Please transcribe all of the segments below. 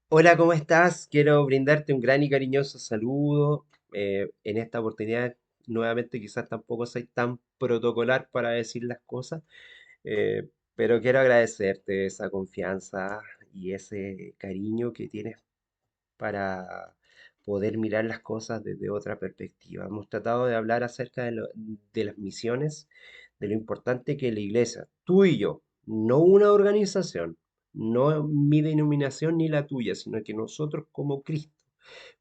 Hola, ¿cómo estás? Quiero brindarte un gran y cariñoso saludo. En esta oportunidad, nuevamente, quizás tampoco soy tan protocolar para decir las cosas, pero quiero agradecerte esa confianza y ese cariño que tienes para poder mirar las cosas desde otra perspectiva. Hemos tratado de hablar acerca de las misiones, de lo importante que la iglesia, tú y yo, no una organización, no mi denominación ni la tuya, sino que nosotros como Cristo,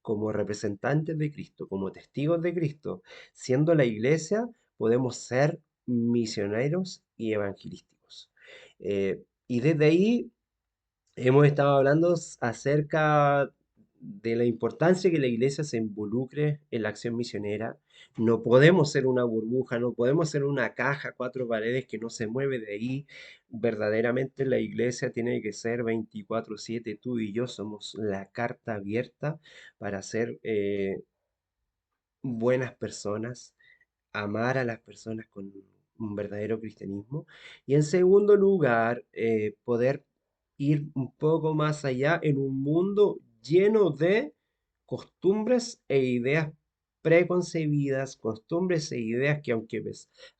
como representantes de Cristo, como testigos de Cristo, siendo la iglesia, podemos ser misioneros y evangelísticos. Y desde ahí hemos estado hablando acerca de la importancia que la iglesia se involucre en la acción misionera. No podemos ser una burbuja, no podemos ser una caja, cuatro paredes que no se mueve de ahí. Verdaderamente la iglesia tiene que ser 24/7. Tú y yo somos la carta abierta para ser buenas personas, amar a las personas con un verdadero cristianismo. Y en segundo lugar, poder ir un poco más allá en un mundo lleno de costumbres e ideas preconcebidas, costumbres e ideas que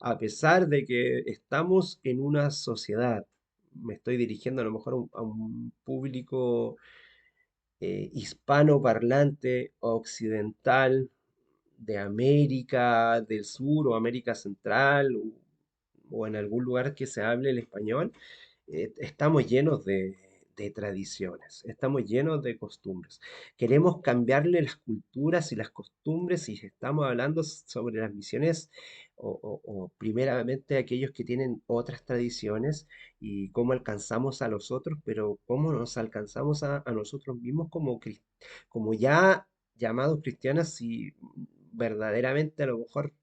a pesar de que estamos en una sociedad, me estoy dirigiendo a lo mejor a un público hispanoparlante occidental de América del Sur o América Central o en algún lugar que se hable el español, estamos llenos de tradiciones, estamos llenos de costumbres. Queremos cambiarle las culturas y las costumbres y estamos hablando sobre las misiones o primeramente aquellos que tienen otras tradiciones y cómo alcanzamos a los otros, pero cómo nos alcanzamos a nosotros mismos como ya llamados cristianos y verdaderamente a lo mejor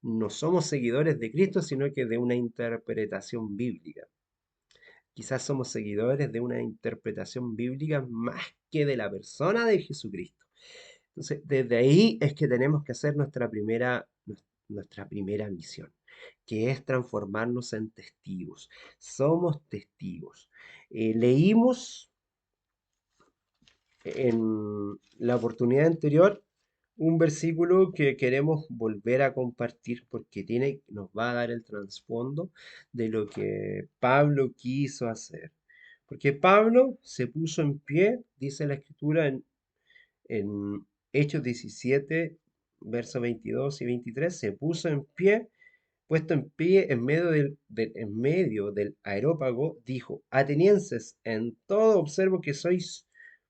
no somos seguidores de Cristo, sino que de una interpretación bíblica. Quizás somos seguidores de una interpretación bíblica más que de la persona de Jesucristo. Entonces, desde ahí es que tenemos que hacer nuestra primera misión, que es transformarnos en testigos. Somos testigos. Leímos en la oportunidad anterior un versículo que queremos volver a compartir porque nos va a dar el trasfondo de lo que Pablo quiso hacer. Porque Pablo se puso en pie, dice la escritura en Hechos 17, versos 22 y 23, se puso en pie, puesto en pie en medio del aerópago, dijo: Atenienses, en todo observo que sois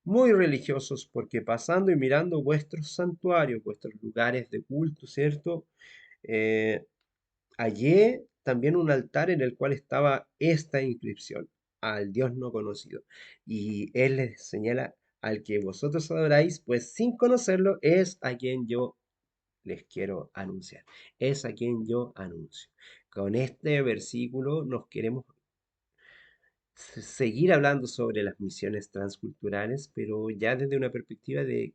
muy religiosos, porque pasando y mirando vuestros santuarios, vuestros lugares de culto, ¿cierto? Eh, Hallé también un altar en el cual estaba esta inscripción: al Dios no conocido. Y él les señala: al que vosotros adoráis, pues sin conocerlo, es a quien yo les quiero anunciar. Es a quien yo anuncio. Con este versículo nos queremos seguir hablando sobre las misiones transculturales, pero ya desde una perspectiva de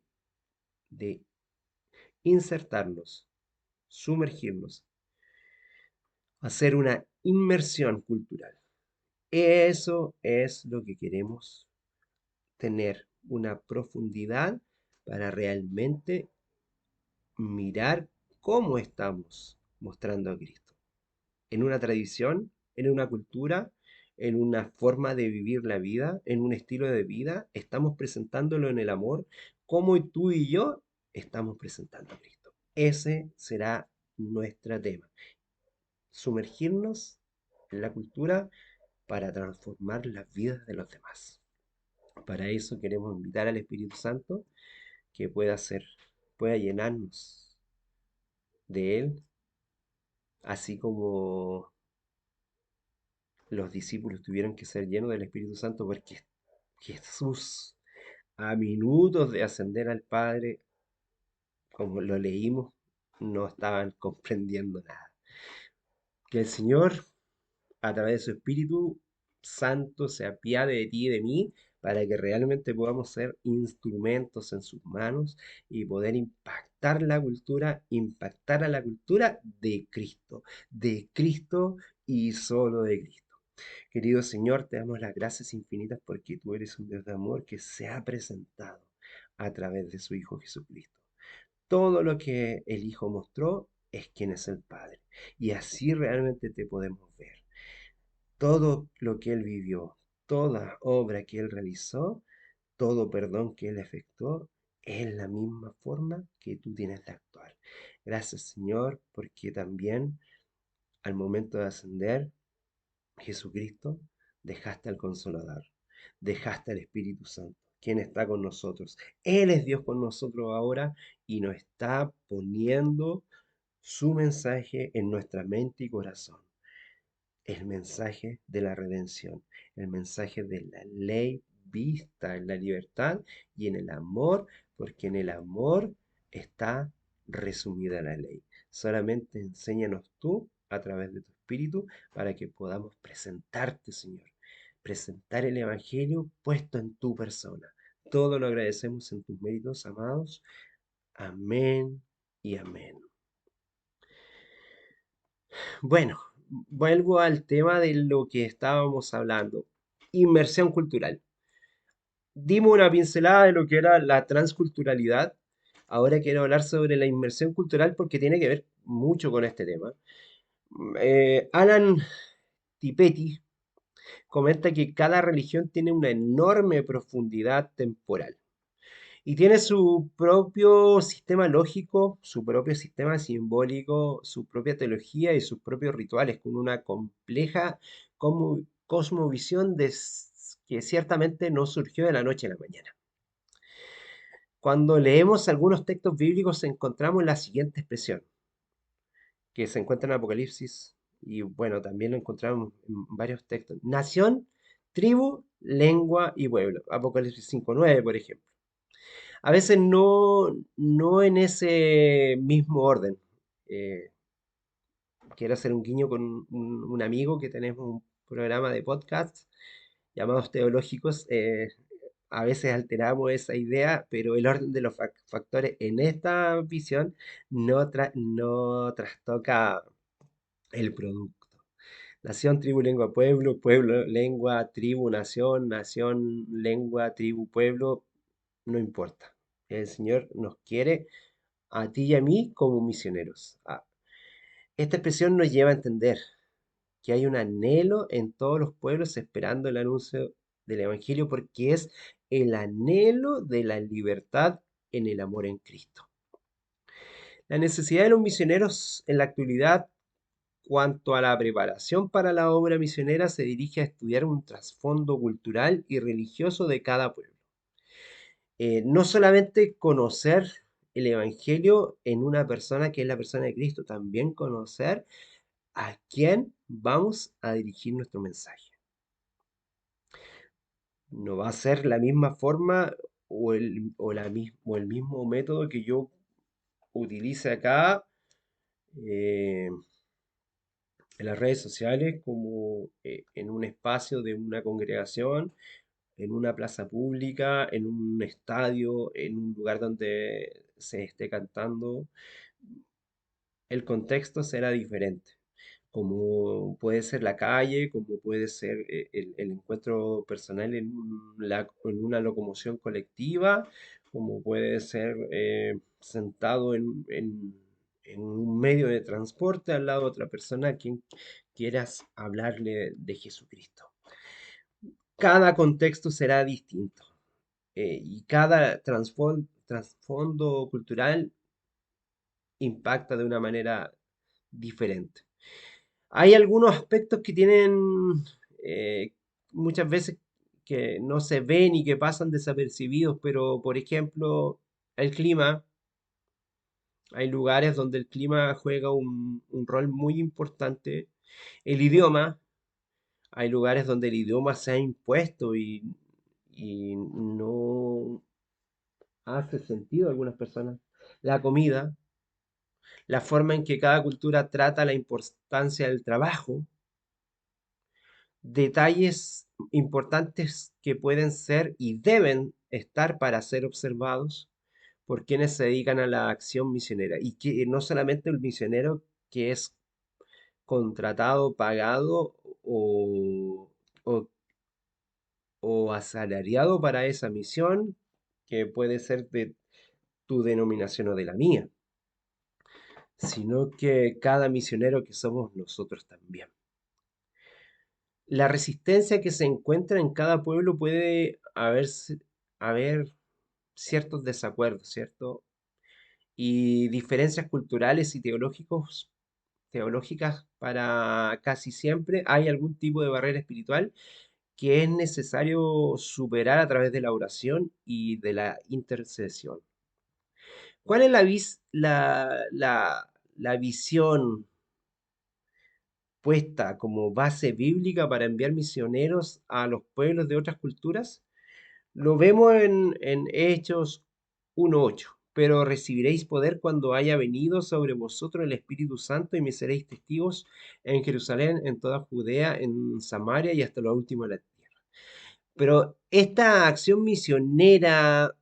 insertarnos, sumergirnos, hacer una inmersión cultural. Eso es lo que queremos tener, una profundidad para realmente mirar cómo estamos mostrando a Cristo. En una tradición, en una cultura, en una forma de vivir la vida, en un estilo de vida, estamos presentándolo en el amor, como tú y yo estamos presentando a Cristo. Ese será nuestro tema, sumergirnos en la cultura para transformar las vidas de los demás. Para eso queremos invitar al Espíritu Santo que pueda llenarnos de Él, así como los discípulos tuvieron que ser llenos del Espíritu Santo porque Jesús, a minutos de ascender al Padre, como lo leímos, no estaban comprendiendo nada. Que el Señor, a través de su Espíritu Santo, se apiade de ti y de mí para que realmente podamos ser instrumentos en sus manos y poder impactar a la cultura de Cristo y solo de Cristo. Querido Señor, te damos las gracias infinitas porque tú eres un Dios de amor que se ha presentado a través de su Hijo Jesucristo. Todo lo que el Hijo mostró es quien es el Padre. Y así realmente te podemos ver. Todo lo que Él vivió, toda obra que Él realizó, todo perdón que Él efectuó, es la misma forma que tú tienes de actuar. Gracias, Señor, porque también al momento de ascender, Jesucristo, dejaste al Consolador, dejaste al Espíritu Santo, quien está con nosotros. Él es Dios con nosotros ahora y nos está poniendo su mensaje en nuestra mente y corazón. El mensaje de la redención, el mensaje de la ley vista en la libertad y en el amor, porque en el amor está resumida la ley. Solamente enséñanos tú a través de tu Espíritu para que podamos presentarte, Señor. Presentar el Evangelio puesto en tu persona. Todo lo agradecemos en tus méritos, amados. Amén y amén. Bueno, vuelvo al tema de lo que estábamos hablando. Inmersión cultural. Dimos una pincelada de lo que era la transculturalidad. Ahora quiero hablar sobre la inmersión cultural porque tiene que ver mucho con este tema. Alan Tipetti comenta que cada religión tiene una enorme profundidad temporal y tiene su propio sistema lógico, su propio sistema simbólico, su propia teología y sus propios rituales, con una compleja cosmovisión que ciertamente no surgió de la noche a la mañana. Cuando leemos algunos textos bíblicos encontramos la siguiente expresión, que se encuentra en Apocalipsis, y bueno, también lo encontramos en varios textos. Nación, tribu, lengua y pueblo. Apocalipsis 5:9, por ejemplo. A veces no en ese mismo orden. Eh, Quiero hacer un guiño con un amigo que tenemos un programa de podcast llamados teológicos. A veces alteramos esa idea, pero el orden de los factores en esta visión no trastoca el producto. Nación, tribu, lengua, pueblo, pueblo, lengua, tribu, nación, lengua, tribu, pueblo, no importa. El Señor nos quiere a ti y a mí como misioneros. Esta expresión nos lleva a entender que hay un anhelo en todos los pueblos esperando el anuncio del Evangelio porque es el anhelo de la libertad en el amor en Cristo. La necesidad de los misioneros en la actualidad cuanto a la preparación para la obra misionera se dirige a estudiar un trasfondo cultural y religioso de cada pueblo. No solamente conocer el Evangelio en una persona que es la persona de Cristo, también conocer a quién vamos a dirigir nuestro mensaje. No va a ser la misma forma o el mismo método que yo utilice acá eh, en las redes sociales como en un espacio de una congregación, en una plaza pública, en un estadio, en un lugar donde se esté cantando. El contexto será diferente, como puede ser la calle, como puede ser el encuentro personal en una locomoción colectiva, como puede ser sentado en un medio de transporte al lado de otra persona a quien quieras hablarle de Jesucristo. Cada contexto será distinto y cada trasfondo cultural impacta de una manera diferente. Hay algunos aspectos que tienen eh, muchas veces que no se ven y que pasan desapercibidos, pero por ejemplo, el clima. Hay lugares donde el clima juega un rol muy importante. El idioma. Hay lugares donde el idioma se ha impuesto y no hace sentido a algunas personas. La comida, la forma en que cada cultura trata la importancia del trabajo, detalles importantes que pueden ser y deben estar para ser observados por quienes se dedican a la acción misionera. Y que no solamente el misionero que es contratado, pagado o, o, o asalariado para esa misión, que puede ser de tu denominación o de la mía, sino que cada misionero que somos nosotros también. La resistencia que se encuentra en cada pueblo puede haber ciertos desacuerdos, ¿cierto? Y diferencias culturales y teológicas para casi siempre hay algún tipo de barrera espiritual que es necesario superar a través de la oración y de la intercesión. ¿Cuál es la visión puesta como base bíblica para enviar misioneros a los pueblos de otras culturas? Lo vemos en Hechos 1:8. Pero recibiréis poder cuando haya venido sobre vosotros el Espíritu Santo y me seréis testigos en Jerusalén, en toda Judea, en Samaria y hasta lo último de la tierra. Pero esta acción misionera,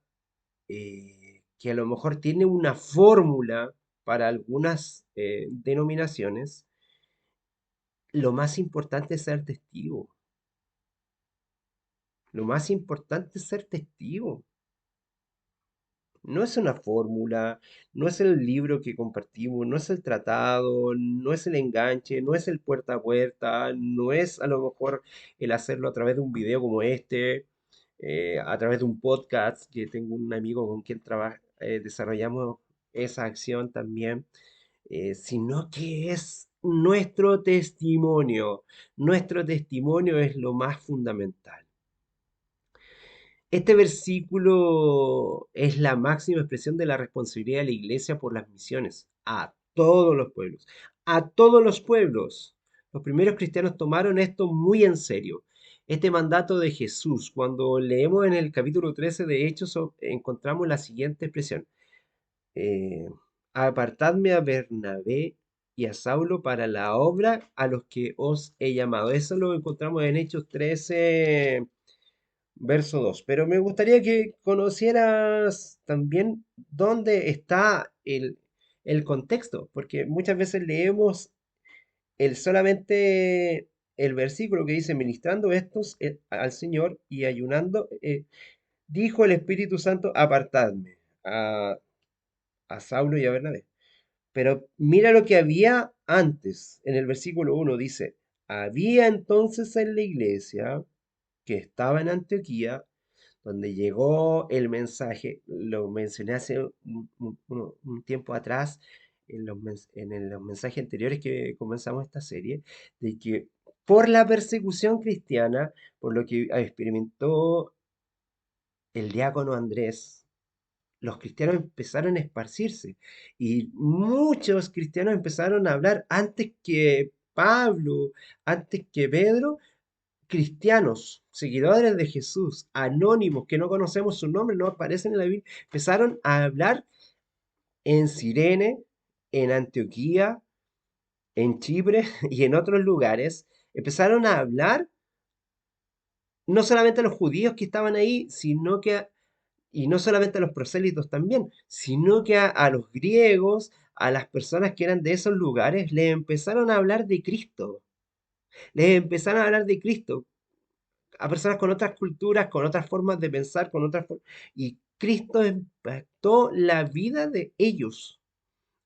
que a lo mejor tiene una fórmula para algunas denominaciones, lo más importante es ser testigo. Lo más importante es ser testigo. No es una fórmula, no es el libro que compartimos, no es el tratado, no es el enganche, no es el puerta a puerta, no es a lo mejor el hacerlo a través de un video como este, a través de un podcast, que tengo un amigo con quien desarrollamos esa acción también, sino que es nuestro testimonio. Nuestro testimonio es lo más fundamental. Este versículo es la máxima expresión de la responsabilidad de la iglesia por las misiones a todos los pueblos, a todos los pueblos. Los primeros cristianos tomaron esto muy en serio. Este mandato de Jesús, cuando leemos en el capítulo 13 de Hechos, encontramos la siguiente expresión. eh, Apartadme a Bernabé y a Saulo para la obra a los que os he llamado. Eso lo encontramos en Hechos 13, verso 2. Pero me gustaría que conocieras también dónde está el contexto, porque muchas veces leemos solamente el versículo que dice, ministrando estos al Señor y ayunando, dijo el Espíritu Santo, apartadme a Saulo y a Bernabé. Pero mira lo que había antes, en el versículo 1 dice, había entonces en la iglesia que estaba en Antioquía, donde llegó el mensaje, lo mencioné hace un tiempo atrás, en los mensajes anteriores que comenzamos esta serie, de que por la persecución cristiana, por lo que experimentó el diácono Andrés, los cristianos empezaron a esparcirse y muchos cristianos empezaron a hablar antes que Pablo, antes que Pedro, cristianos, seguidores de Jesús, anónimos, que no conocemos su nombre, no aparecen en la Biblia, empezaron a hablar en Cirene, en Antioquía, en Chipre y en otros lugares. Empezaron a hablar no solamente a los judíos que estaban ahí, y no solamente a los prosélitos también, sino que a los griegos, a las personas que eran de esos lugares, les empezaron a hablar de Cristo. Les empezaron a hablar de Cristo a personas con otras culturas, con otras formas de pensar, y Cristo impactó la vida de ellos,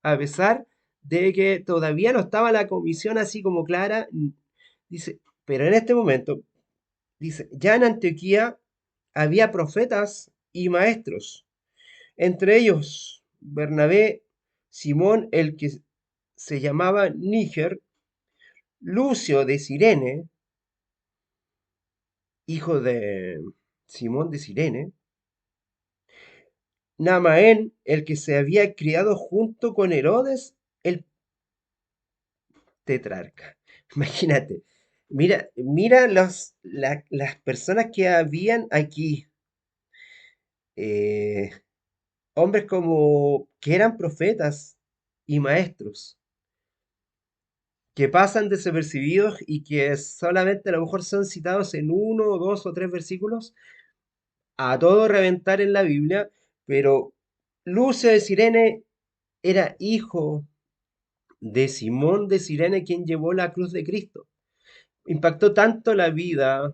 a pesar de que todavía no estaba la comisión así como clara. Dice, pero en este momento, dice, ya en Antioquía había profetas y maestros, entre ellos Bernabé, Simón, el que se llamaba Níger, Lucio de Cirene, hijo de Simón de Cirene, Namaén, el que se había criado junto con Herodes, el tetrarca. Imagínate, mira las personas que habían aquí, eh, hombres como que eran profetas y maestros, que pasan desapercibidos y que solamente a lo mejor son citados en uno, dos o tres versículos, a todo reventar en la Biblia, pero Lucio de Cirene era hijo de Simón de Sirene, quien llevó la cruz de Cristo. Impactó tanto la vida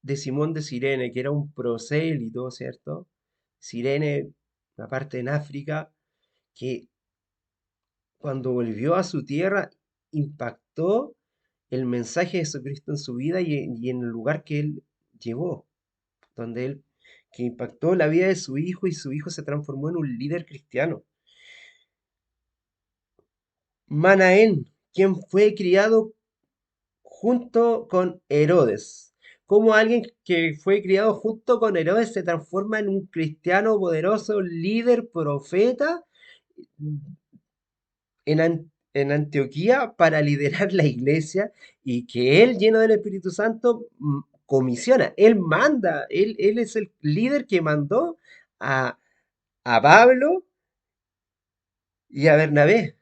de Simón de Cirene, que era un prosélito, ¿cierto? Cirene, una parte en África, que cuando volvió a su tierra impactó el mensaje de Jesucristo en su vida y en el lugar que él llevó, donde él, que impactó la vida de su hijo y su hijo se transformó en un líder cristiano. Manaén, quien fue criado junto con Herodes. Cómo alguien que fue criado junto con Herodes se transforma en un cristiano poderoso, líder, profeta en Antioquía para liderar la iglesia y que él, lleno del Espíritu Santo, comisiona, él manda, él es el líder que mandó a, a Pablo y a Bernabé.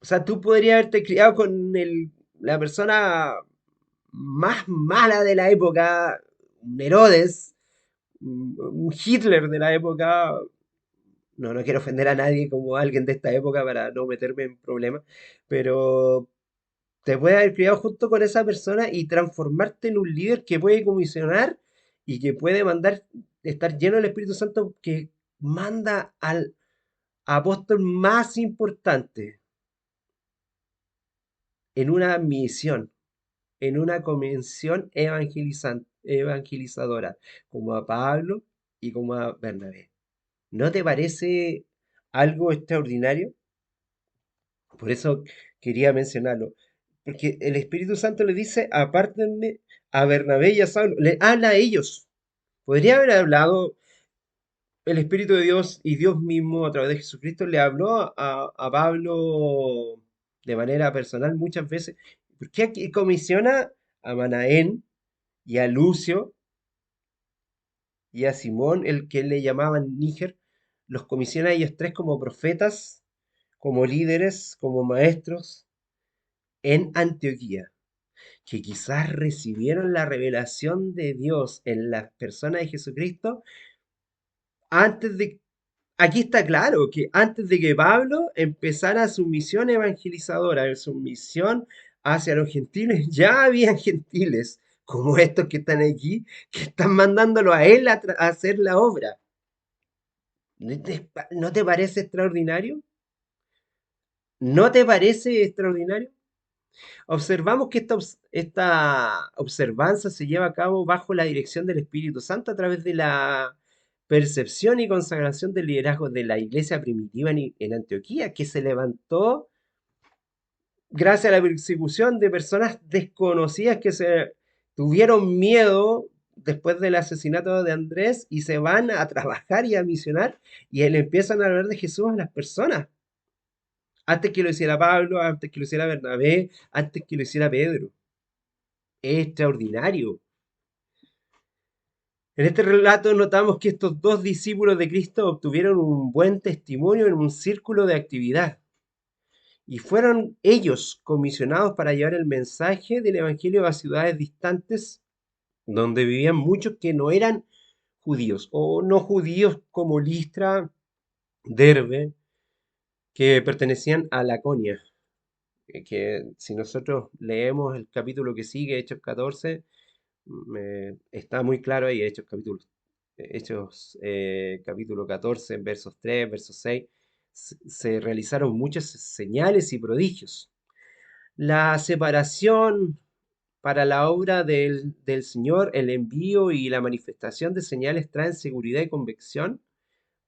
O sea, tú podrías haberte criado con la persona más mala de la época, un Herodes, un Hitler de la época. No, no quiero ofender a nadie como alguien de esta época para no meterme en problemas, pero te puedes haber criado junto con esa persona y transformarte en un líder que puede comisionar y que puede mandar, estar lleno del Espíritu Santo que manda al apóstol más importante en una misión, en una convención evangelizadora, como a Pablo y como a Bernabé. ¿No te parece algo extraordinario? Por eso quería mencionarlo. Porque el Espíritu Santo le dice, apártenme a Bernabé y a Saulo. Le habla a ellos. Podría haber hablado el Espíritu de Dios y Dios mismo a través de Jesucristo. Le habló a Pablo de manera personal muchas veces. ¿Por qué aquí comisiona a Manaén y a Lucio y a Simón, el que le llamaban Níger? Los comisiona a ellos tres como profetas, como líderes, como maestros en Antioquía, que quizás recibieron la revelación de Dios en la persona de Jesucristo antes de... Aquí está claro que antes de que Pablo empezara su misión evangelizadora, su misión hacia los gentiles, ya habían gentiles como estos que están aquí, que están mandándolo a él a hacer la obra. ¿No te parece extraordinario? ¿No te parece extraordinario? Observamos que esta observanza se lleva a cabo bajo la dirección del Espíritu Santo a través de la percepción y consagración del liderazgo de la iglesia primitiva en Antioquía, que se levantó gracias a la persecución de personas desconocidas que se tuvieron miedo después del asesinato de Andrés y se van a trabajar y a misionar y le empiezan a hablar de Jesús a las personas. Antes que lo hiciera Pablo, antes que lo hiciera Bernabé, antes que lo hiciera Pedro. Es extraordinario. En este relato notamos que estos dos discípulos de Cristo obtuvieron un buen testimonio en un círculo de actividad y fueron ellos comisionados para llevar el mensaje del Evangelio a ciudades distantes donde vivían muchos que no eran judíos o no judíos como Listra, Derbe, que pertenecían a Laconia. Que si nosotros leemos el capítulo que sigue, Hechos 14, está muy claro ahí, Hechos capítulo 14, versos 3, versos 6, se realizaron muchas señales y prodigios. La separación para la obra del Señor, el envío y la manifestación de señales traen seguridad y convicción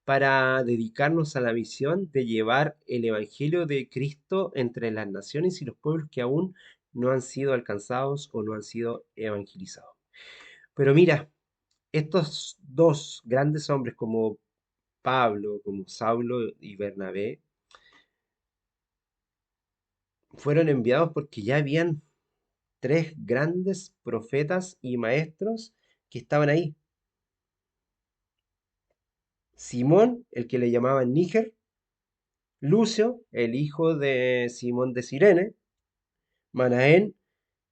para dedicarnos a la misión de llevar el Evangelio de Cristo entre las naciones y los pueblos que aún no han sido alcanzados o no han sido evangelizados. Pero mira, estos dos grandes hombres como Pablo, como Saulo y Bernabé, fueron enviados porque ya habían tres grandes profetas y maestros que estaban ahí. Simón, el que le llamaban Níger, Lucio, el hijo de Simón de Cirene, Manaén,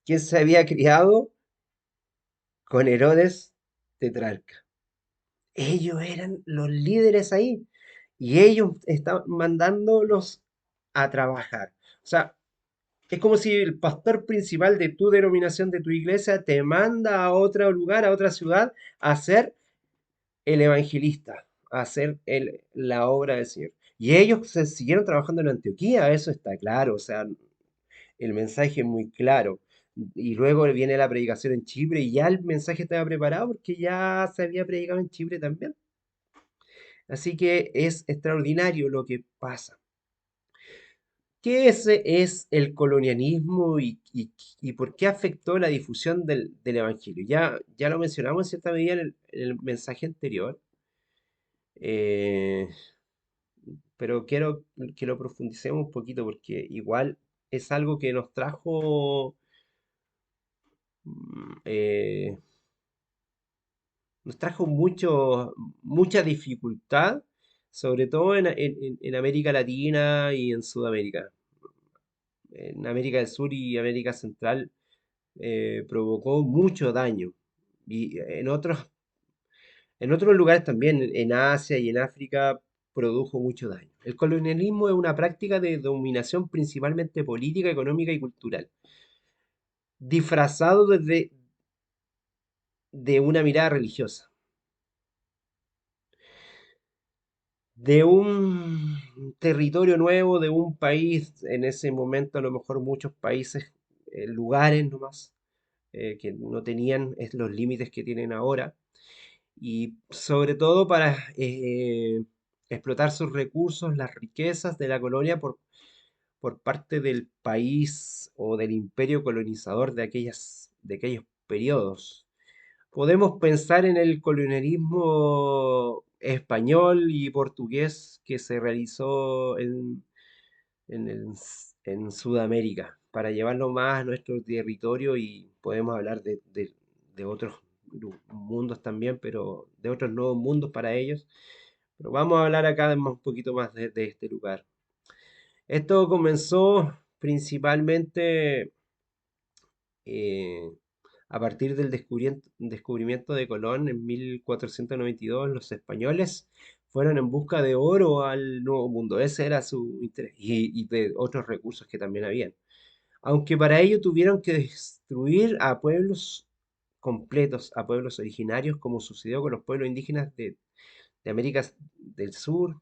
quien se había criado con Herodes tetrarca. Ellos eran los líderes ahí y ellos estaban mandándolos a trabajar. O sea, Es como si el pastor principal de tu denominación, de tu iglesia, te manda a otro lugar, a otra ciudad, a ser el evangelista, a hacer la obra del Señor. Y ellos se siguieron trabajando en Antioquía, eso está claro, o sea, el mensaje es muy claro. Y luego viene la predicación en Chipre y ya el mensaje estaba preparado porque ya se había predicado en Chipre también. Así que es extraordinario lo que pasa. ¿Qué es el colonialismo y por qué afectó la difusión del Evangelio? Ya lo mencionamos en cierta medida en el mensaje anterior, eh, pero quiero que lo profundicemos un poquito porque igual es algo que mm, eh, nos trajo mucha dificultad, sobre todo en América Latina y en Sudamérica. En América del Sur y América Central provocó mucho daño. Y en otros lugares también, en Asia y en África, produjo mucho daño. El colonialismo es una práctica de dominación principalmente política, económica y cultural, disfrazado de una mirada religiosa, de un territorio nuevo, de un país, en ese momento a lo mejor muchos países, lugares nomás, que no tenían los límites que tienen ahora y sobre todo para explotar sus recursos, las riquezas de la colonia por parte del país o del imperio colonizador de aquellos periodos. Podemos pensar en el colonialismo español y portugués que se realizó en Sudamérica para llevarlo más a nuestro territorio y podemos hablar de otros mundos también, pero de otros nuevos mundos para ellos. Pero vamos a hablar acá un poquito más de este lugar. Esto comenzó principalmente eh, a partir del descubrimiento de Colón en 1492. Los españoles fueron en busca de oro al Nuevo Mundo. Ese era su interés y de otros recursos que también habían. Aunque para ello tuvieron que destruir a pueblos completos, a pueblos originarios, como sucedió con los pueblos indígenas de América del Sur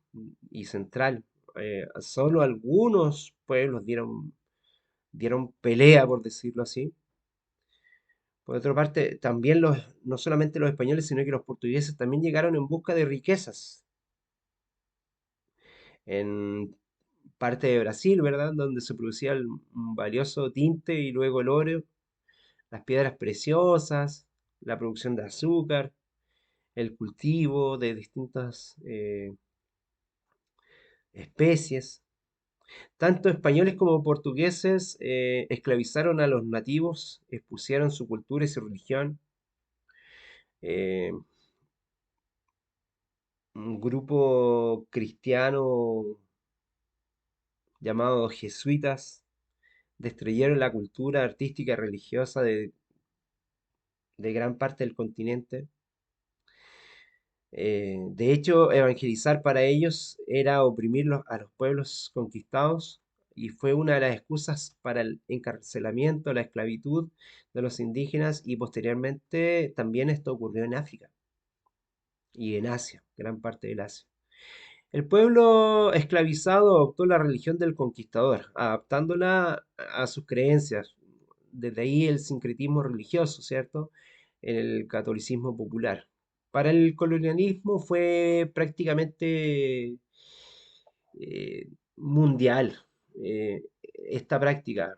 y Central. Solo algunos pueblos dieron pelea, por decirlo así. Por otra parte, también no solamente los españoles, sino que los portugueses también llegaron en busca de riquezas en parte de Brasil, ¿verdad? Donde se producía el valioso tinte y luego el oro, las piedras preciosas, la producción de azúcar, el cultivo de distintas especies. Tanto españoles como portugueses esclavizaron a los nativos, expusieron su cultura y su religión. eh, un grupo cristiano llamados jesuitas destruyeron la cultura artística y religiosa de gran parte del continente. De hecho, evangelizar para ellos era oprimir a los pueblos conquistados y fue una de las excusas para el encarcelamiento, la esclavitud de los indígenas y posteriormente también esto ocurrió en África y en Asia, gran parte del Asia. El pueblo esclavizado adoptó la religión del conquistador, adaptándola a sus creencias. Desde ahí el sincretismo religioso, ¿cierto? En el catolicismo popular. Para el colonialismo fue prácticamente mundial esta práctica.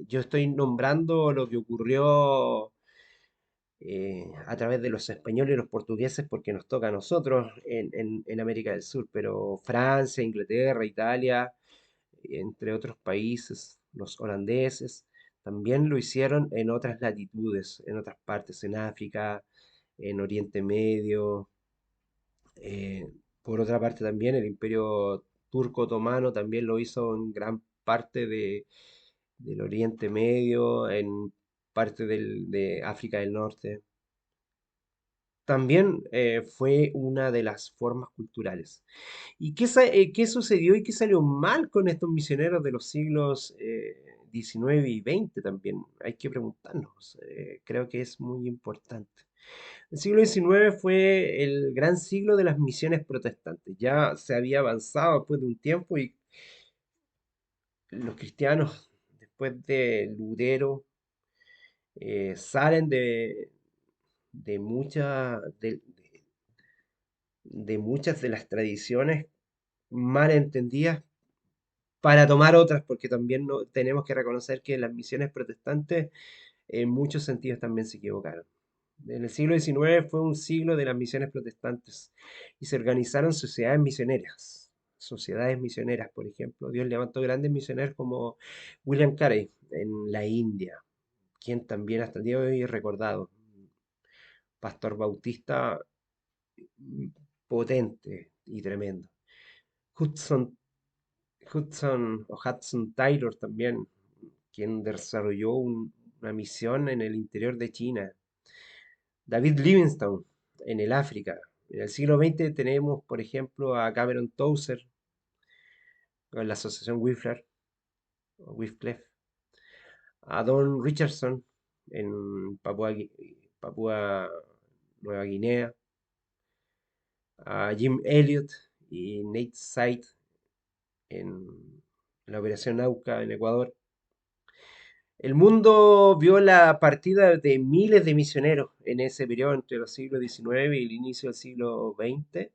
Yo estoy nombrando lo que ocurrió a través de los españoles y los portugueses porque nos toca a nosotros en América del Sur, pero Francia, Inglaterra, Italia, entre otros países, los holandeses, también lo hicieron en otras latitudes, en otras partes, en África, en Oriente Medio. eh, por otra parte también el Imperio Turco Otomano también lo hizo en gran parte del Oriente Medio, en parte de África del Norte. También fue una de las formas culturales. ¿Y qué sucedió y qué salió mal con estos misioneros de los siglos XIX y XX también. Hay que preguntarnos. Creo que es muy importante. El siglo XIX fue el gran siglo de las misiones protestantes. Ya se había avanzado después de un tiempo y los cristianos, después de Lutero, salen de, mucha- de muchas de las tradiciones mal entendidas para tomar otras, porque también no, tenemos que reconocer que las misiones protestantes en muchos sentidos también se equivocaron. En el siglo XIX fue un siglo de las misiones protestantes y se organizaron sociedades misioneras, por ejemplo. Dios levantó grandes misioneros como William Carey en la India, quien también hasta el día de hoy es recordado. Pastor bautista mm, potente y tremendo. Hudson, Hudson Taylor también, quien desarrolló una misión en el interior de China. David Livingstone en el África. En el siglo XX tenemos, por ejemplo, a Cameron Towser con la asociación Wycliffe, a Don Richardson en Papúa Nueva Guinea, a Jim Elliot y Nate Said en la Operación Auca en Ecuador. El mundo vio la partida de miles de misioneros en ese periodo entre los siglos XIX y el inicio del siglo XX.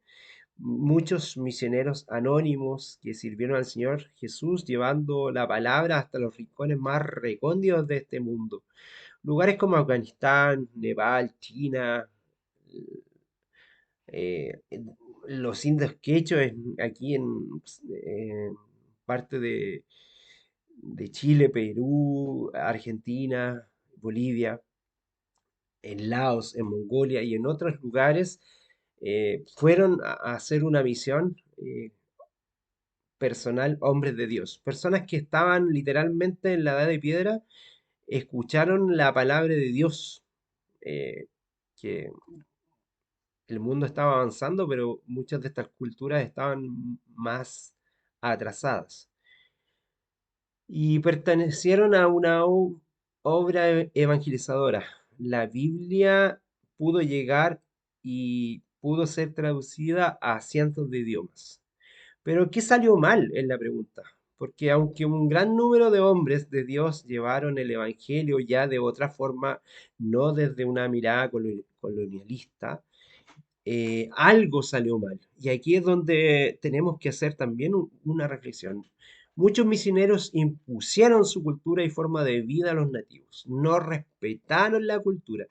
Muchos misioneros anónimos que sirvieron al Señor Jesús llevando la palabra hasta los rincones más recónditos de este mundo. Lugares como Afganistán, Nepal, China, los indios quechos aquí en parte de Chile, Perú, Argentina, Bolivia, en Laos, en Mongolia y en otros lugares, fueron a hacer una misión personal, hombres de Dios, personas que estaban literalmente en la edad de piedra, escucharon la palabra de Dios, que el mundo estaba avanzando, pero muchas de estas culturas estaban más atrasadas y pertenecieron a una obra evangelizadora. La Biblia pudo llegar y pudo ser traducida a cientos de idiomas. Pero ¿qué salió mal? Es la pregunta. Porque aunque un gran número de hombres de Dios llevaron el Evangelio ya de otra forma, no desde una mirada colonialista, algo salió mal. Y aquí es donde tenemos que hacer también una reflexión. Muchos misioneros impusieron su cultura y forma de vida a los nativos, no respetaron la cultura.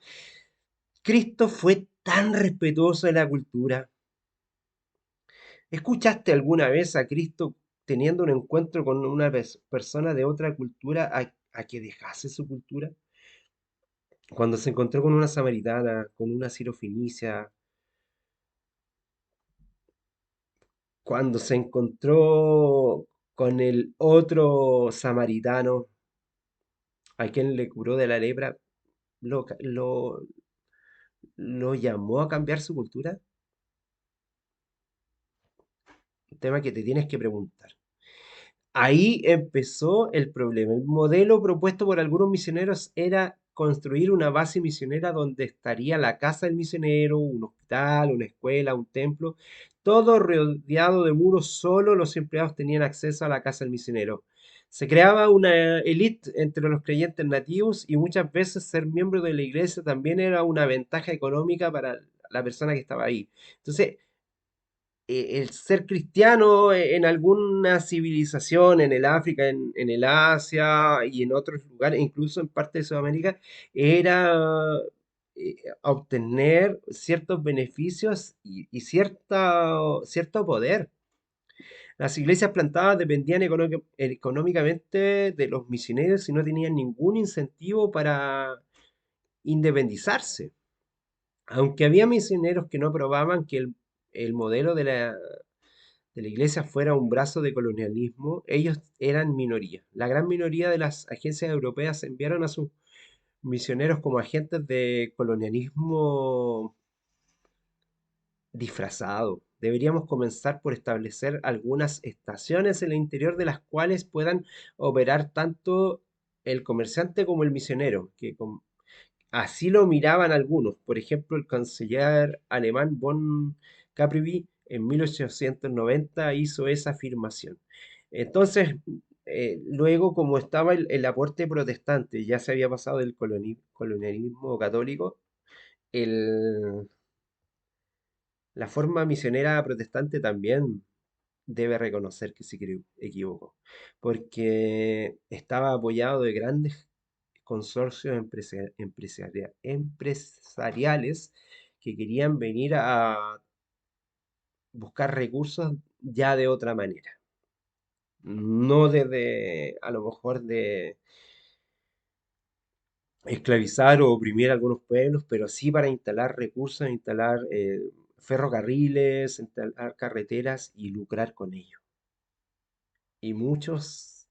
Cristo fue tan respetuoso de la cultura. ¿Escuchaste alguna vez a Cristo teniendo un encuentro con una persona de otra cultura a que dejase su cultura? Cuando se encontró con una samaritana, con una sirofenicia, cuando se encontró con el otro samaritano, a quien le curó de la lepra, lo, ca- lo, lo llamó a cambiar su cultura. Un tema que te tienes que preguntar. Ahí empezó el problema. El modelo propuesto por algunos misioneros era construir una base misionera donde estaría la casa del misionero, un hospital, una escuela, un templo, todo rodeado de muros, solo los empleados tenían acceso a la casa del misionero. Se creaba una élite entre los creyentes nativos y muchas veces ser miembro de la iglesia también era una ventaja económica para la persona que estaba ahí. Entonces, el ser cristiano en alguna civilización, en el África, en el Asia y en otros lugares, incluso en parte de Sudamérica, era obtener ciertos beneficios y cierto poder. Las iglesias plantadas dependían económicamente de los misioneros y no tenían ningún incentivo para independizarse. Aunque había misioneros que no aprobaban que el modelo de la iglesia fuera un brazo de colonialismo, ellos eran minoría. La gran minoría de las agencias europeas enviaron a sus misioneros como agentes de colonialismo disfrazado. Deberíamos comenzar por establecer algunas estaciones en el interior de las cuales puedan operar tanto el comerciante como el misionero, así lo miraban algunos. Por ejemplo, el canciller alemán von Caprivi en 1890 hizo esa afirmación. Entonces, luego, como estaba el aporte protestante, ya se había pasado del colonialismo católico, el- la forma misionera protestante también debe reconocer que equivocó, porque estaba apoyado de grandes consorcios empresariales que querían venir a buscar recursos ya de otra manera. No desde, a lo mejor, de esclavizar o oprimir a algunos pueblos, pero sí para instalar recursos, instalar ferrocarriles, instalar carreteras y lucrar con ello. Y muchos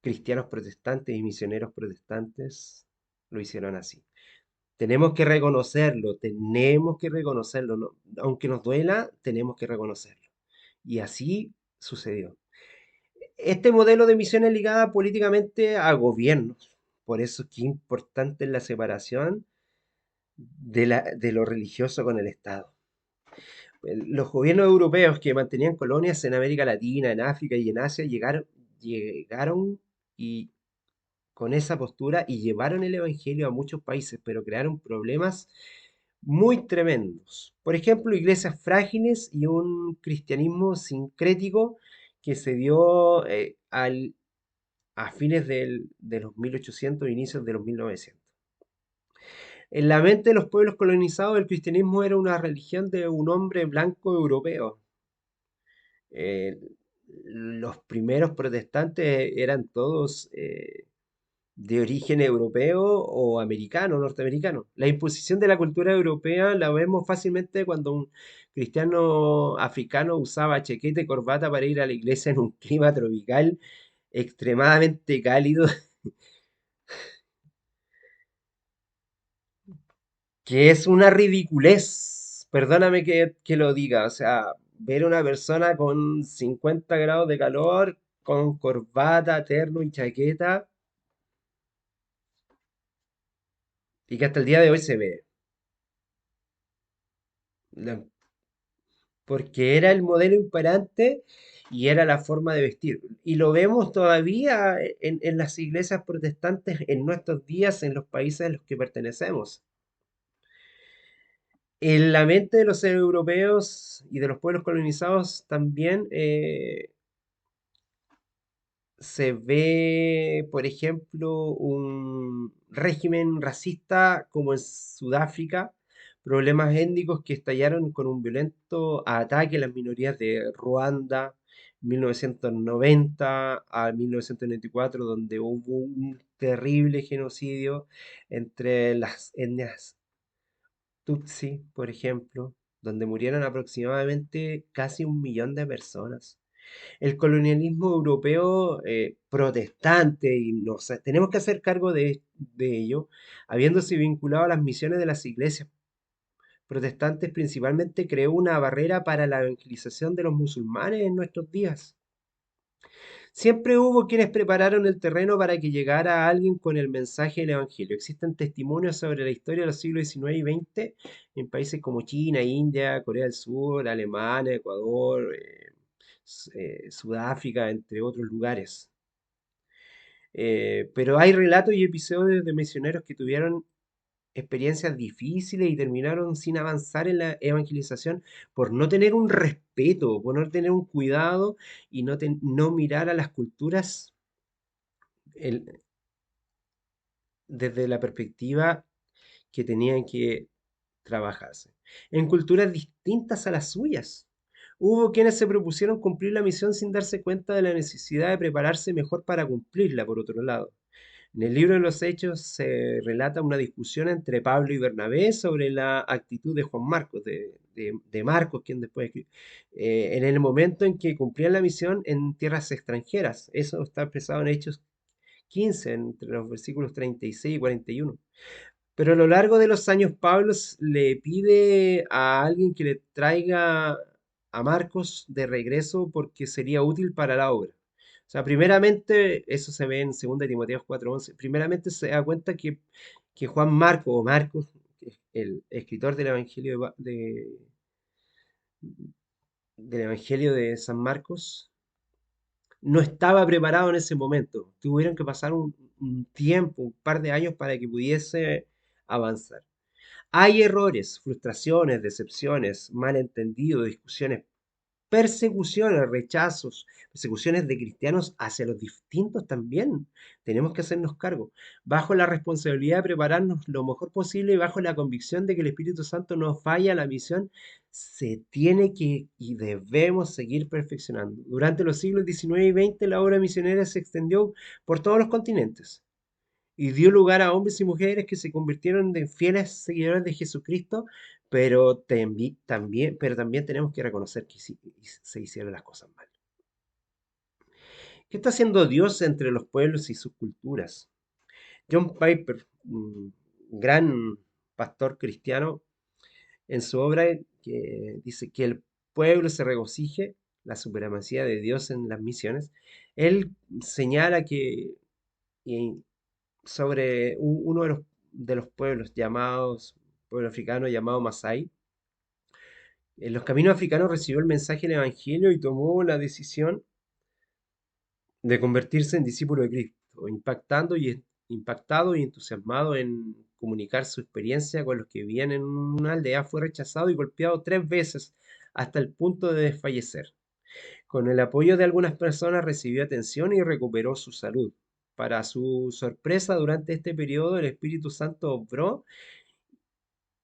cristianos protestantes y misioneros protestantes lo hicieron así. Tenemos que reconocerlo, aunque nos duela, tenemos que reconocerlo. Y así sucedió. Este modelo de misión es ligada políticamente a gobiernos. Por eso es que es importante la separación de lo religioso con el Estado. Los gobiernos europeos que mantenían colonias en América Latina, en África y en Asia llegaron y con esa postura y llevaron el Evangelio a muchos países, pero crearon problemas muy tremendos. Por ejemplo, iglesias frágiles y un cristianismo sincrético que se dio a fines de los 1800, inicios de los 1900. En la mente de los pueblos colonizados, el cristianismo era una religión de un hombre blanco europeo. Eh, los primeros protestantes eran todos de origen europeo o americano, norteamericano. La imposición de la cultura europea la vemos fácilmente cuando un cristiano africano usaba chaqueta y corbata para ir a la iglesia en un clima tropical extremadamente cálido, que es una ridiculez. Perdóname que lo diga, o sea, ver a una persona con 50 grados de calor, con corbata, terno y chaqueta, y que hasta el día de hoy se ve. La- Porque era el modelo imperante y era la forma de vestir. Y lo vemos todavía en las iglesias protestantes en nuestros días en los países a los que pertenecemos. En la mente de los europeos y de los pueblos colonizados también se ve, por ejemplo, un régimen racista como en Sudáfrica, problemas étnicos que estallaron con un violento ataque a las minorías de Ruanda, 1990 a 1994, donde hubo un terrible genocidio entre las etnias Tutsi, por ejemplo, donde murieron aproximadamente casi 1 millón de personas. El colonialismo europeo protestante, y tenemos que hacer cargo de ello, habiéndose vinculado a las misiones de las iglesias protestantes, principalmente creó una barrera para la evangelización de los musulmanes en nuestros días. Siempre hubo quienes prepararon el terreno para que llegara alguien con el mensaje del Evangelio. Existen testimonios sobre la historia de los siglos XIX y XX en países como China, India, Corea del Sur, Alemania, Ecuador, Sudáfrica, entre otros lugares. Pero hay relatos y episodios de misioneros que tuvieron experiencias difíciles y terminaron sin avanzar en la evangelización por no tener un respeto, por no tener un cuidado y no mirar a las culturas el- desde la perspectiva que tenían que trabajarse. En culturas distintas a las suyas. Hubo quienes se propusieron cumplir la misión sin darse cuenta de la necesidad de prepararse mejor para cumplirla, por otro lado. En el libro de los Hechos se relata una discusión entre Pablo y Bernabé sobre la actitud de Juan Marcos, de Marcos, quien después en el momento en que cumplían la misión en tierras extranjeras. Eso está expresado en Hechos 15, entre los versículos 36 y 41. Pero a lo largo de los años, Pablo le pide a alguien que le traiga a Marcos de regreso porque sería útil para la obra. O sea, primeramente, eso se ve en 2 Timoteo 4:11, primeramente se da cuenta que Juan Marcos, o Marcos, que es el escritor del Evangelio del Evangelio de San Marcos, no estaba preparado en ese momento. Tuvieron que pasar un tiempo, un par de años para que pudiese avanzar. Hay errores, frustraciones, decepciones, malentendidos, discusiones, persecuciones, rechazos, persecuciones de cristianos hacia los distintos también. Tenemos que hacernos cargo, bajo la responsabilidad de prepararnos lo mejor posible y bajo la convicción de que el Espíritu Santo no falla la misión, se tiene que y debemos seguir perfeccionando. Durante los siglos XIX y XX la obra misionera se extendió por todos los continentes y dio lugar a hombres y mujeres que se convirtieron en fieles seguidores de Jesucristo, pero también tenemos que reconocer que sí, se hicieron las cosas mal. ¿Qué está haciendo Dios entre los pueblos y sus culturas? John Piper, un gran pastor cristiano, en su obra que dice que el pueblo se regocije, la supremacía de Dios en las misiones, él señala que y sobre uno de los pueblos llamados, pueblo africano llamado Masai. En los caminos africanos recibió el mensaje del Evangelio y tomó la decisión de convertirse en discípulo de Cristo, impactado y entusiasmado en comunicar su experiencia con los que vivían en una aldea, fue rechazado y golpeado 3 veces hasta el punto de desfallecer. Con el apoyo de algunas personas recibió atención y recuperó su salud. Para su sorpresa, durante este periodo el Espíritu Santo obró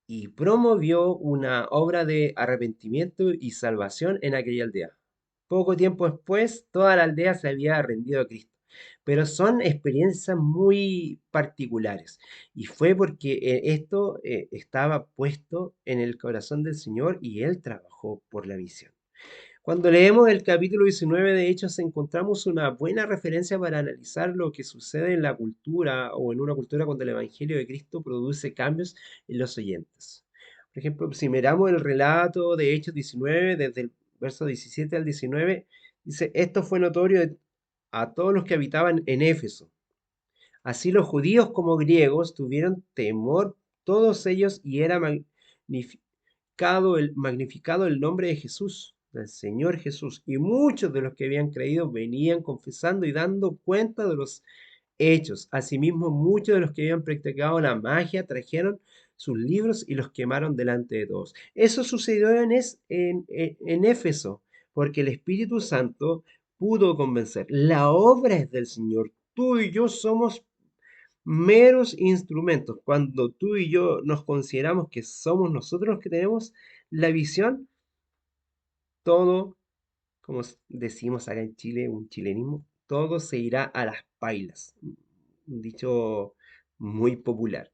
y promovió una obra de arrepentimiento y salvación en aquella aldea. Poco tiempo después, toda la aldea se había rendido a Cristo. Pero son experiencias muy particulares. Y fue porque esto estaba puesto en el corazón del Señor y Él trabajó por la visión. Cuando leemos el capítulo 19 de Hechos, encontramos una buena referencia para analizar lo que sucede en la cultura o en una cultura cuando el Evangelio de Cristo produce cambios en los oyentes. Por ejemplo, si miramos el relato de Hechos 19, desde el verso 17 al 19, dice, esto fue notorio a todos los que habitaban en Éfeso. Así los judíos como griegos tuvieron temor todos ellos y era magnificado el nombre de Jesús, del Señor Jesús. Y muchos de los que habían creído venían confesando y dando cuenta de los hechos. Asimismo, muchos de los que habían practicado la magia trajeron sus libros y los quemaron delante de todos. Eso sucedió en Éfeso, porque el Espíritu Santo pudo convencer. La obra es del Señor. Tú y yo somos meros instrumentos. Cuando tú y yo nos consideramos que somos nosotros los que tenemos la visión, todo, como decimos acá en Chile, un chilenismo, todo se irá a las pailas. Un dicho muy popular.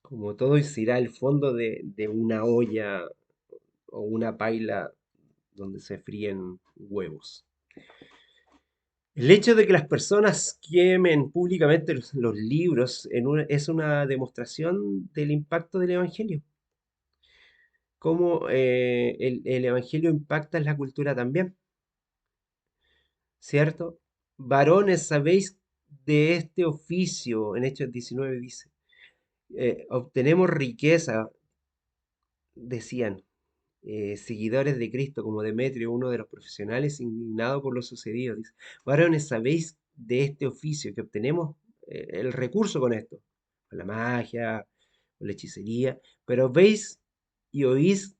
Como todo se irá al fondo de una olla o una paila donde se fríen huevos. El hecho de que las personas quemen públicamente los libros es una demostración del impacto del Evangelio. Cómo el Evangelio impacta en la cultura también, ¿cierto? Varones, sabéis de este oficio, en Hechos 19 dice, obtenemos riqueza, decían, seguidores de Cristo, como Demetrio, uno de los profesionales, indignado por lo sucedido. Dice, varones, sabéis de este oficio que obtenemos el recurso con esto, con la magia, con la hechicería, pero veis y oís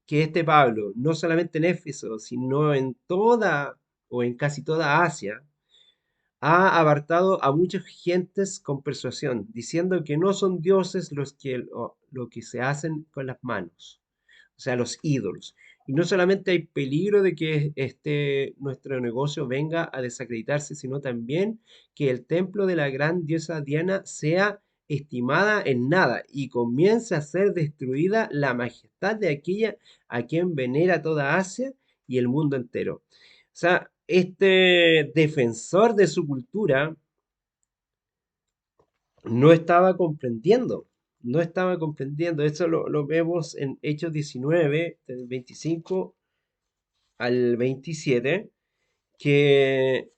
que este Pablo, no solamente en Éfeso, sino en toda o en casi toda Asia, ha apartado a muchas gentes con persuasión, diciendo que no son dioses lo que se hacen con las manos, o sea, los ídolos. Y no solamente hay peligro de que nuestro negocio venga a desacreditarse, sino también que el templo de la gran diosa Diana sea estimada en nada y comience a ser destruida la majestad de aquella a quien venera toda Asia y el mundo entero. O sea, este defensor de su cultura no estaba comprendiendo, no estaba comprendiendo. Eso lo vemos en Hechos 19, del 25 al 27, que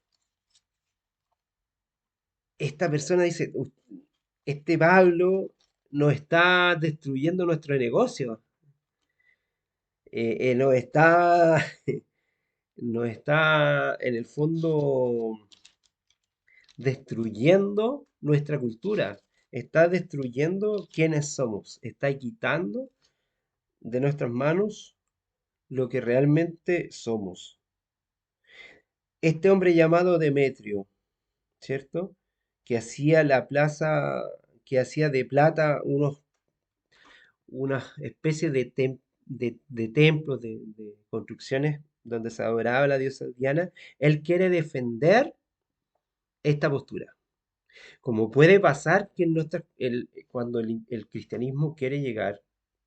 esta persona dice, Este Pablo nos está destruyendo nuestro negocio, nos está, nos está en el fondo destruyendo nuestra cultura, está destruyendo quiénes somos, está quitando de nuestras manos lo que realmente somos. Este hombre llamado Demetrio, ¿cierto? Que hacía la plaza, que hacía de plata una especie de templos, de construcciones donde se adoraba a la diosa Diana, él quiere defender esta postura. Como puede pasar que cuando el cristianismo quiere llegar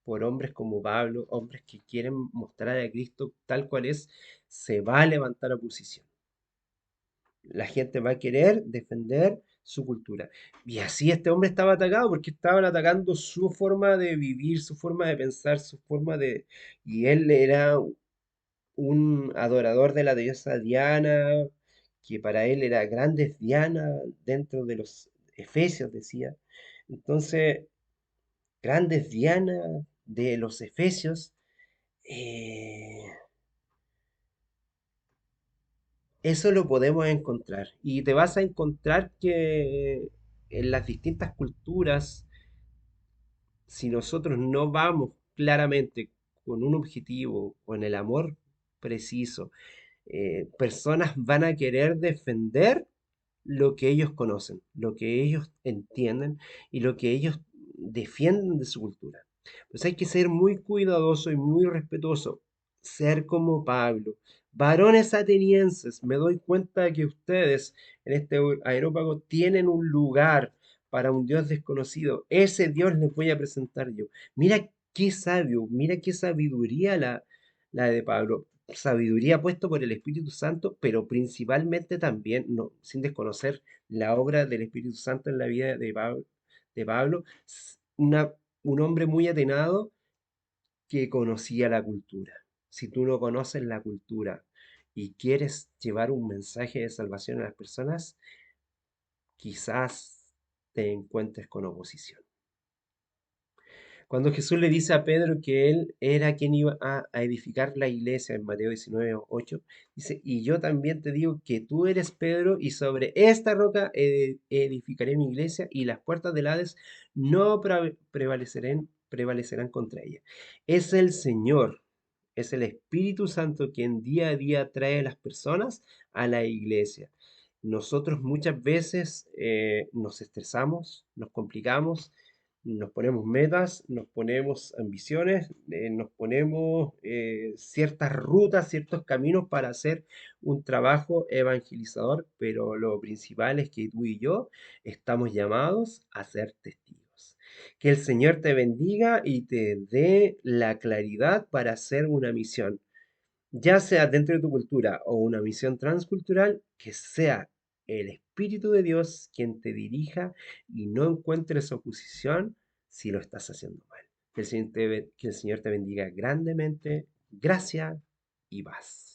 por hombres como Pablo, hombres que quieren mostrar a Cristo tal cual es, se va a levantar oposición. La gente va a querer defender su cultura. Y así este hombre estaba atacado porque estaban atacando su forma de vivir, su forma de pensar, su forma de... Y él era un adorador de la diosa Diana, que para él era grande Diana dentro de los efesios, decía. Entonces, grandes Diana de los efesios, eh, eso lo podemos encontrar. Y te vas a encontrar que en las distintas culturas, si nosotros no vamos claramente con un objetivo, con el amor preciso, personas van a querer defender lo que ellos conocen, lo que ellos entienden y lo que ellos defienden de su cultura. Pues hay que ser muy cuidadoso y muy respetuoso, ser como Pablo. Varones atenienses, me doy cuenta que ustedes en este aerópago tienen un lugar para un Dios desconocido. Ese Dios les voy a presentar yo. Mira qué sabio, mira qué sabiduría la de Pablo. Sabiduría puesto por el Espíritu Santo, pero principalmente también, no, sin desconocer la obra del Espíritu Santo en la vida de Pablo, un hombre muy atenado que conocía la cultura. Si tú no conoces la cultura y quieres llevar un mensaje de salvación a las personas, quizás te encuentres con oposición. Cuando Jesús le dice a Pedro que él era quien iba a edificar la iglesia en Mateo 19:8, dice, y yo también te digo que tú eres Pedro y sobre esta roca edificaré mi iglesia y las puertas del Hades no prevalecerán contra ella. Es el Señor, es el Espíritu Santo quien día a día trae a las personas a la iglesia. Nosotros muchas veces nos estresamos, nos complicamos, nos ponemos metas, nos ponemos ambiciones, nos ponemos ciertas rutas, ciertos caminos para hacer un trabajo evangelizador, pero lo principal es que tú y yo estamos llamados a ser testigos. Que el Señor te bendiga y te dé la claridad para hacer una misión, ya sea dentro de tu cultura o una misión transcultural, que sea el Espíritu de Dios quien te dirija y no encuentres oposición si lo estás haciendo mal. Que el Señor te bendiga grandemente. Gracias y paz.